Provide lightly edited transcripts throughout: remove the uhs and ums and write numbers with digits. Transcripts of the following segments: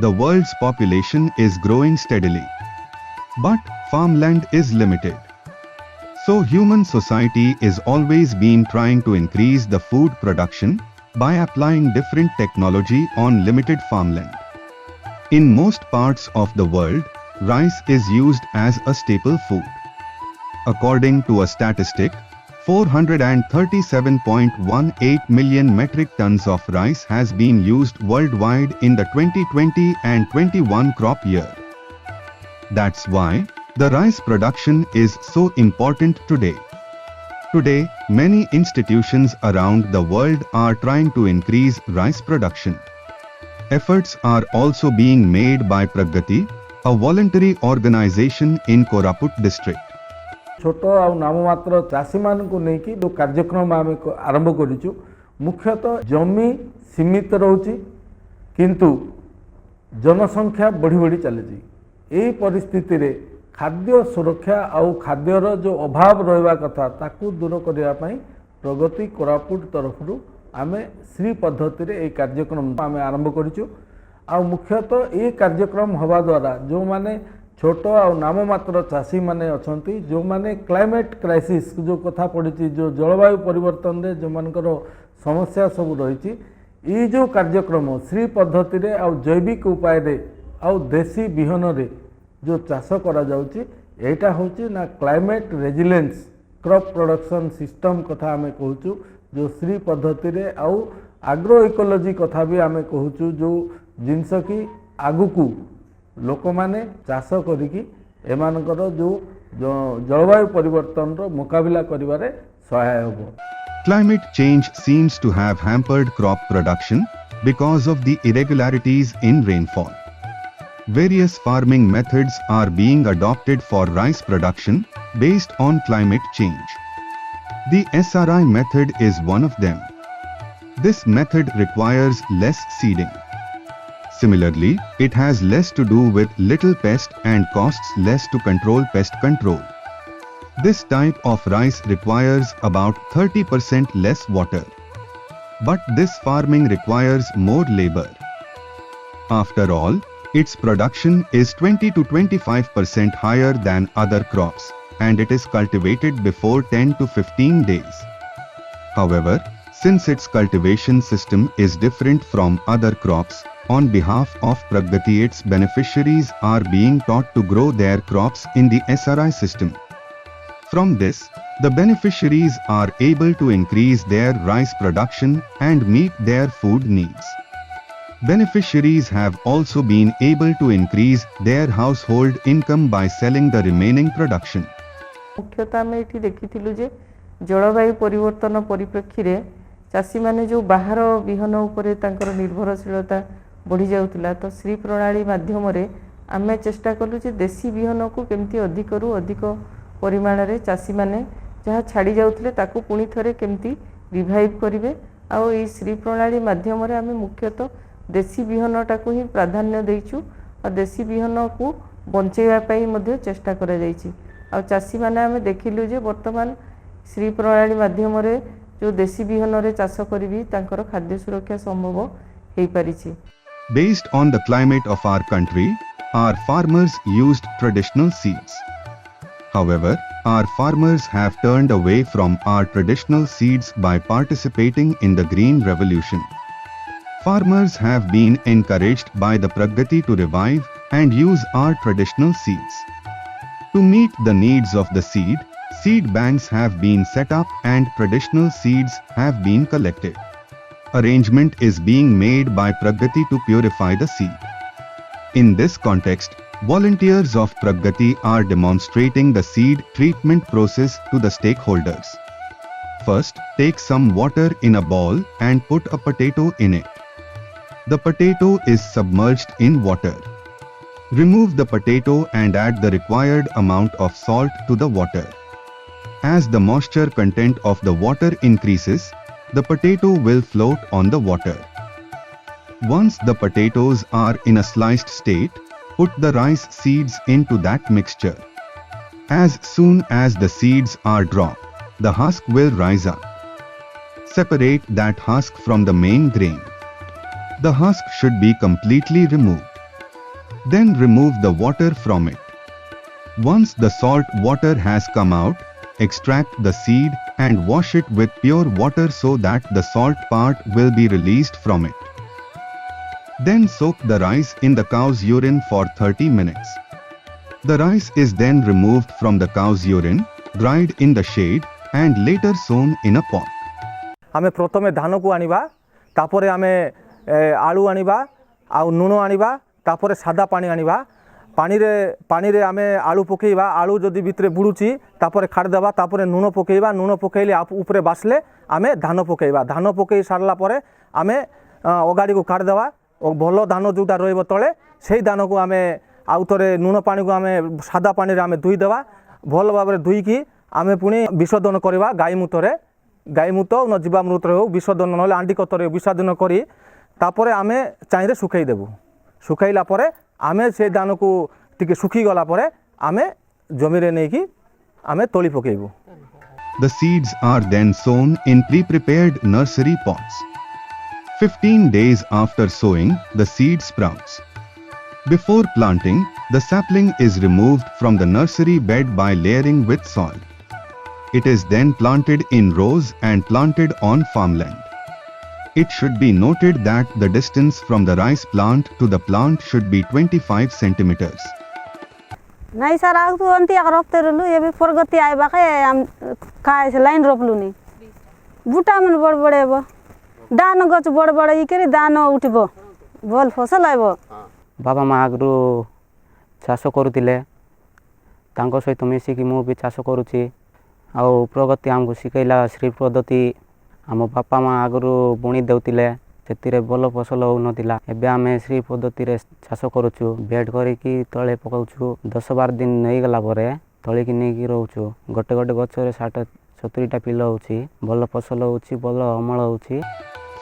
The world's population is growing steadily. But farmland is limited. So human society is always been trying to increase the food production by applying different technology on limited farmland. In most parts of the world, rice is used as a staple food. According to a statistic, 437.18 million metric tons of rice has been used worldwide in the 2020 and 21 crop year. That's why the rice production is so important today. Today, many institutions around the world are trying to increase rice production. Efforts are also being made by Praggati, a voluntary organization in Koraput District. छोट आ नाममात्र चाषी मान को लेकिन जो कार्यक्रम आम आरंभ करूँ मुख्यतः जमी सीमित रोचे किंतु जनसंख्या बढ़ी बढ़ी चली यही परिस्थिति रे खाद्य सुरक्षा आउ खाद्यर जो अभाव रहा कथा ताकू दूर करने प्रगति कोरापुट तरफ आम श्री पद्धति रे ये कार्यक्रम आम आरंभ करूँ आ मुख्यतः ये कार्यक्रम हवा द्वारा जो माने छोट आ नाममात्र चाषी माने अछंती जो माने क्लाइमेट क्राइसिस जो कथा पड़ी जो जलवायु परिवर्तन रे जो मानकर समस्या सब रही ये जो कार्यक्रम श्री पद्धति रे आ जैविक उपाय रे आ देसी बिहन रे जो चाष करा जाउची एटा होची ना climate resilience crop production system कथा आमे कहूचु जो श्री पद्धति रे आ एग्रो इकोलॉजी कथा भी आमे कहूचु जो जिनस की आगुकू लोक माने चाष करिकी एमानकर जो जलवायु परिवर्तन रो मुकाबला करिवारे सहाय होबो. Climate change seems to have hampered crop production because of the irregularities in rainfall. Various farming methods are being adopted for rice production based on climate change. The SRI method is one of them. This method requires less seeding. Similarly, it has less to do with little pest and costs less to control pest control. This type of rice requires about 30% less water. But this farming requires more labor. After all, its production is 20 to 25% higher than other crops, and it is cultivated before 10 to 15 days. However, since its cultivation system is different from other crops, on behalf of Praggati its beneficiaries are being taught to grow their crops in the SRI system. From this, the beneficiaries are able to increase their rice production and meet their food needs. Beneficiaries have also been able to increase their household income by selling the remaining production. मुख्यतः आम ये देखी जे जलवायु परिवर्तन परिप्रेक्षी रे चाषी माने जो बाहर विहन उपरे तांकर निर्भरशीलता बढ़ी जाउतला तो श्री प्रणाली माध्यम रे आमे चेष्टा कलु जे देसी विहन को केमती अधिक रु अधिक परिमाण रे चाषी माने जहाँ छाड़ी जाउतले ताकू पुणी थरे केमती रिवाइव करिवे आ ई श्री प्रणाली माध्यम रे आमे मुख्यतः देसी विहनटा को ही प्राधान्य देइछु आ देसी विहन को बंचेवा पई मध्ये चेष्टा करा जाइछि आ चाषी माने आमे देखिलु जे वर्तमान श्री प्रणाली माध्यम रे जो देसी विहन रे चाष करबी तांकर खाद्य सुरक्षा संभव हेइ परिछि. Based on the climate of our country, our farmers used traditional seeds. However, our farmers have turned away from our traditional seeds by participating in the Green Revolution. Farmers have been encouraged by the Praggati to revive and use our traditional seeds. To meet the needs of the seed banks have been set up and traditional seeds have been collected. Arrangement is being made by Praggati to purify the seed. In this context, volunteers of Praggati are demonstrating the seed treatment process to the stakeholders. First, take some water in a bowl and put a potato in it. The potato is submerged in water. Remove the potato and add the required amount of salt to the water. As the moisture content of the water increases, the potato will float on the water. Once the potatoes are in a sliced state, put the rice seeds into that mixture. As soon as the seeds are dropped, the husk will rise up. Separate that husk from the main grain. The husk should be completely removed. Then remove the water from it. Once the salt water has come out, extract the seed and wash it with pure water so that the salt part will be released from it. Then soak the rice in the cow's urine for 30 minutes. The rice is then removed from the cow's urine, dried in the shade and later sown in a pot. आमे प्रथमे धान को आनिबा तापरे आमे आलू आनिबा आउ नुण आनिबा तापरे सादा पानी आनिबा पानी रे आमे आलू पकेइबा आलू जदि भितरे बुडुची तापरे खाड़ देबा तापरे नुण पकेइबा नुण पकेइले ऊपरे बासले आमे धान पकेइबा धान पकेइ सारला परे आमे अगाड़ी को काट देबा और भल धान जोटा रहिबो तळे सेही धान को आमे आउ थरे नुण पानी को आमे सादा पानी रे आमे धुई देबा भल भाबरे धुई की आमे पुणी विसर्जन करबा गाई मूत न जीवामृत हो विसर्जन नले आंडी कतरे विसर्जन करी तापरे आमे चाइरे सुखाई देबु सुखाइला परे आमे से धान को टिके सुखी गला परे आमे जमी रे नेकी आमे तोली पकेइबु. The seeds are then sown in pre-prepared nursery pots. 15 days after sowing, the seed sprouts. Before planting, the sapling is removed from the nursery bed by layering with soil. It is then planted in rows and planted on farmland. It should be noted that the distance from the rice plant to the plant should be 25 centimeters. नहीं sir आग तो अंती अगर रोपते रहलू ये भी प्रगति आए बाके हम काय से लाइन रोपलू नहीं बूटा मन बड़ बड़े बो दान गच बड़ बड़ ई करे दान उठबो भल फसल आइबो. बाबा माँ आगरू चाष करुतिले तांको सहित मिसिकी मु भी चाष करुची आउ प्रगति आमको शिखैला श्री पद्धति आम बापा माँ आगरू बुणी देउतिले सेतिरे भल फसल होउनथिला एबे आमे श्री पद्धति रे चाष करूछु बेड करिकी तळे पकाउछु 10-12 दिन नै गला परे तळे कि नै कि रहउछु गोटे गोटे गछ रे 60-70 टा पिल होउची भल फसल होउची भल अमल होउची.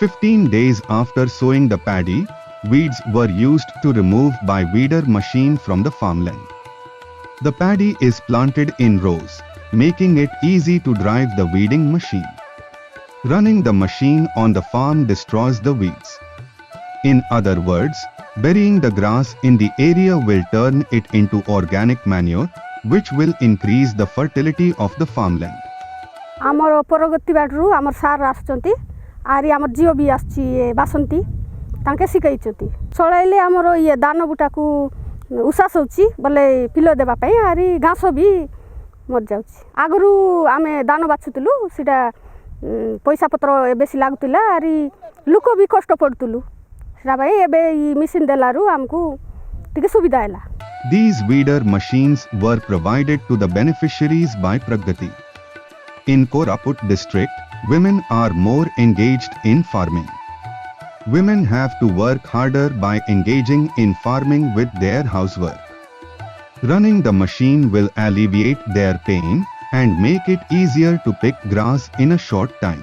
15 days after sowing the paddy, weeds were used to remove by weeder machine from the farmland. The paddy is planted in rows, making it easy to drive the weeding machine. Running the machine on the farm destroys the weeds. In other words, burying the grass in the area will turn it into organic manure, which will increase the fertility of the farmland. आमर प्रगति बाटरू आमर सार आछंती आरी आमर जीव भी आछी बासंती तांके सिकाइचती सळाइले आमर ये दान बुटा को उसास होची बोले पिलो देबा पई आरी घास भी मर जाउची. आगरू आमे दान बाछुतलु सिडा पैसा पत्र बेसी लागुतिला आरी लुको भी कष्ट पडतलु सिडा भाई एबे ई मशीन देलारू हमकु टिके सुविधा हैला. These weeder machines were provided to the beneficiaries by Praggati. In Koraput District, women are more engaged in farming. Women have to work harder by engaging in farming with their housework. Running the machine will alleviate their pain and make it easier to pick grass in a short time.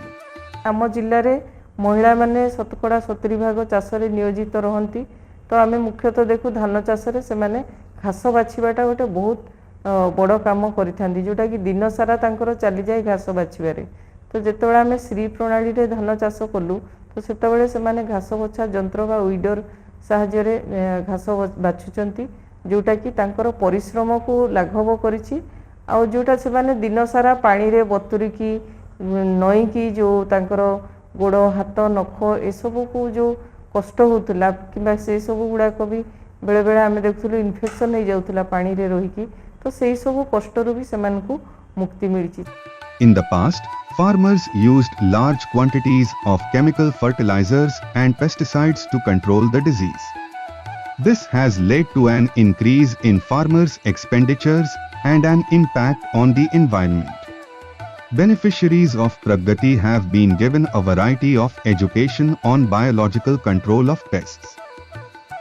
आम जिले में महिला माने 70% भाग चाष रे नियोजित रहंती तो आमे मुख्यतः देखु धान चाष रे से माने घास बाछिबाटा गोटे बहुत बड़ काम करिथांती जोटा कि दिन सारा तांकर चली जाए घास बाछिबारे. तो जेतेबेले आमे श्री प्रणाली रे धान चाष कलु तो सेतेबेले से माने घास बछा यंत्र बा वीडर साहाय्य रे घास बाछुचंती जोटा कि तांकर परिश्रम को लाघव करिछि आ जोटा से माने दिन सारा पानी रे बतुरिकी नई की जो तांकर गोड़ हाथ नख ए सब को जो कष्ट होतला किबा से सब गुडा को भी बेले बेले आमे देखथुलु इन्फेक्शन हो जाउतला पानी रे रहिकी तो सेही सब कष्ट रो भी समान को मुक्ति मिलछि. In the past, farmers used large quantities of chemical fertilizers and pesticides to control the disease. This has led to an increase in farmers' expenditures and an impact on the environment. Beneficiaries of Praggati have been given a variety of education on biological control of pests.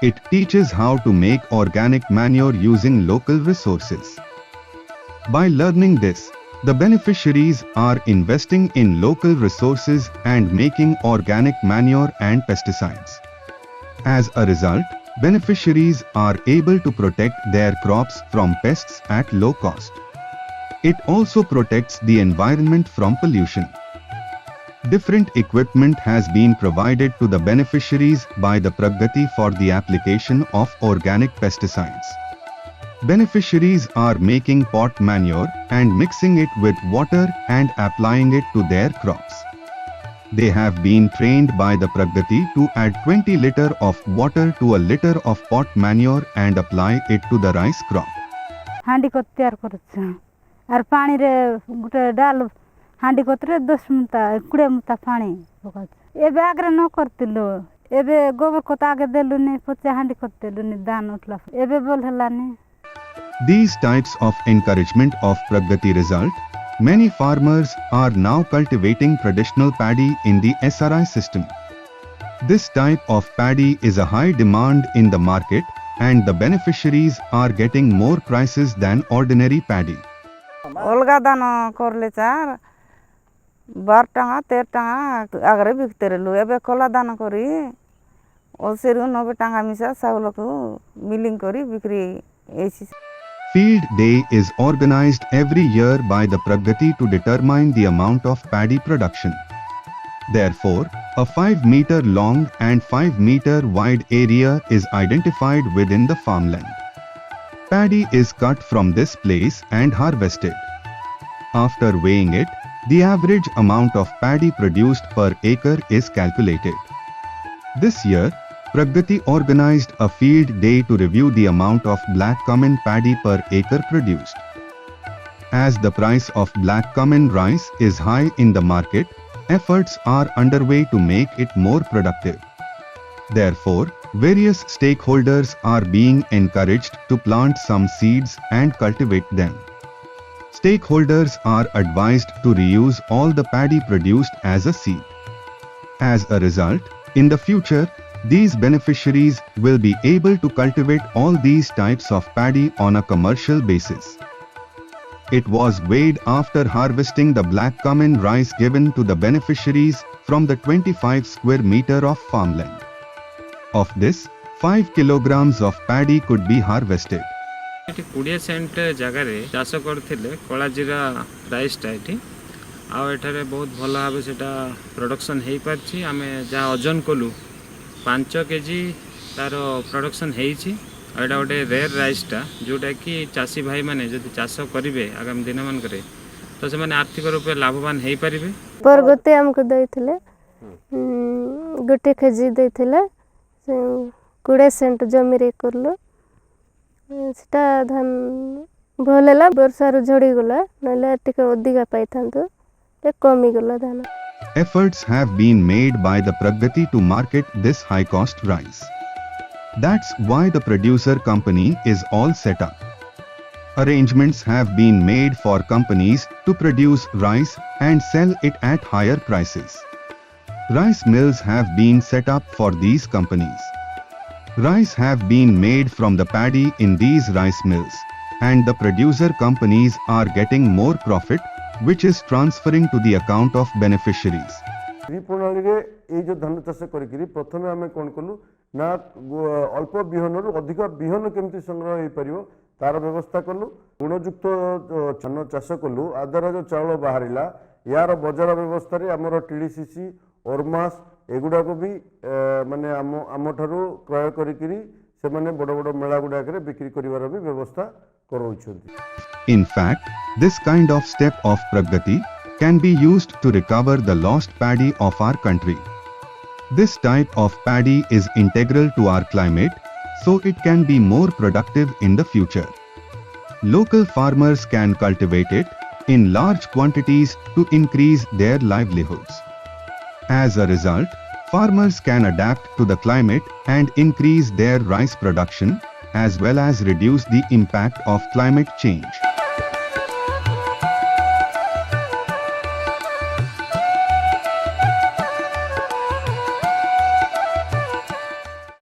It teaches how to make organic manure using local resources. By learning this, the beneficiaries are investing in local resources and making organic manure and pesticides. As a result, beneficiaries are able to protect their crops from pests at low cost. It also protects the environment from pollution. Different equipment has been provided to the beneficiaries by the Praggati for the application of organic pesticides. Beneficiaries are making pot manure and mixing it with water and applying it to their crops. They have been trained by the Praggati to add 20 liter of water to a liter of pot manure and apply it to the rice crop. हांडी को तैयार करूँ और पानी रे गुटे डाल हांडी को तरे 10 मुता 20 मुता पानी ए बैग रे न करतिलो एबे गोबर को आगे देलु ने 50 हांडी को देलु ने दान उठला एबे बोल हला ने. These types of encouragement of Praggati result, many farmers are now cultivating traditional paddy in the SRI system. This type of paddy is a high demand in the market and the beneficiaries are getting more prices than ordinary paddy. अलगा दाना करले चार 12 টাকা 13 টাকা आगरे बिकते रहलु एबे कला दाना करी ओसेरु 90 টাকা मिसा चाउल को मिलिंग करी बिक्री AC. Field Day is organized every year by the Praggati to determine the amount of paddy production. Therefore, a 5-meter long and 5-meter wide area is identified within the farmland. Paddy is cut from this place and harvested. After weighing it, the average amount of paddy produced per acre is calculated. This year, Praggati organized a field day to review the amount of black cumin paddy per acre produced. As the price of black cumin rice is high in the market, efforts are underway to make it more productive. Therefore, various stakeholders are being encouraged to plant some seeds and cultivate them. Stakeholders are advised to reuse all the paddy produced as a seed. As a result, in the future, these beneficiaries will be able to cultivate all these types of paddy on a commercial basis. It was weighed after harvesting the black cumin rice given to the beneficiaries from the 25 square meter of farmland. Of this, 5 kilograms of paddy could be harvested. 20 Saint जगार चाष करते कला जीरा राइसटा ये आठारे बहुत भल भाव से प्रोडक्शन हो पार्टी आम जहाँ ओजन कलु 5 केजी तार प्रोडक्शन होटा गोटे रेयर राइसटा जोटा कि चाषी भाई मैंने जब चाष करेंगे आगामी दिन मान तो से आर्थिक रूप से लाभवान हो पारे. प्रगति आमको देते गोटे केजी देते 20 सेंट जमी करलु सेटा धान भल है वर्षार झड़गला ना अधिका पाई था कमीगला धान. Efforts have been made by the Praggati to market this high-cost rice. That's why the producer company is all set up. Arrangements have been made for companies to produce rice and sell it at higher prices. Rice mills have been set up for these companies. Rice have been made from the paddy in these rice mills, and the producer companies are getting more profit, which is transferring to the account of beneficiaries. Shri प्रणाली रे ए जो धान चाष करी प्रथमे आमे कोन कलु ना अल्प बिहन रु अधिक बिहन केमती संग्रह हो पारिबो तार व्यवस्था कलु. गुणयुक्त धान चाष कलु आदर जो चाउल बाहरिला यार बजार व्यवस्था रे हमर टीडीसीसी ओरमास एगुडा को भी माने आम ठारू क्रय करी से माने बड़ बड़ मेला गुडा करे बिक्री करिवार भी व्यवस्था करौछंती. In fact, this kind of step of Praggati can be used to recover the lost paddy of our country. This type of paddy is integral to our climate, so it can be more productive in the future. Local farmers can cultivate it in large quantities to increase their livelihoods. As a result, farmers can adapt to the climate and increase their rice production, as well as reduce the impact of climate change.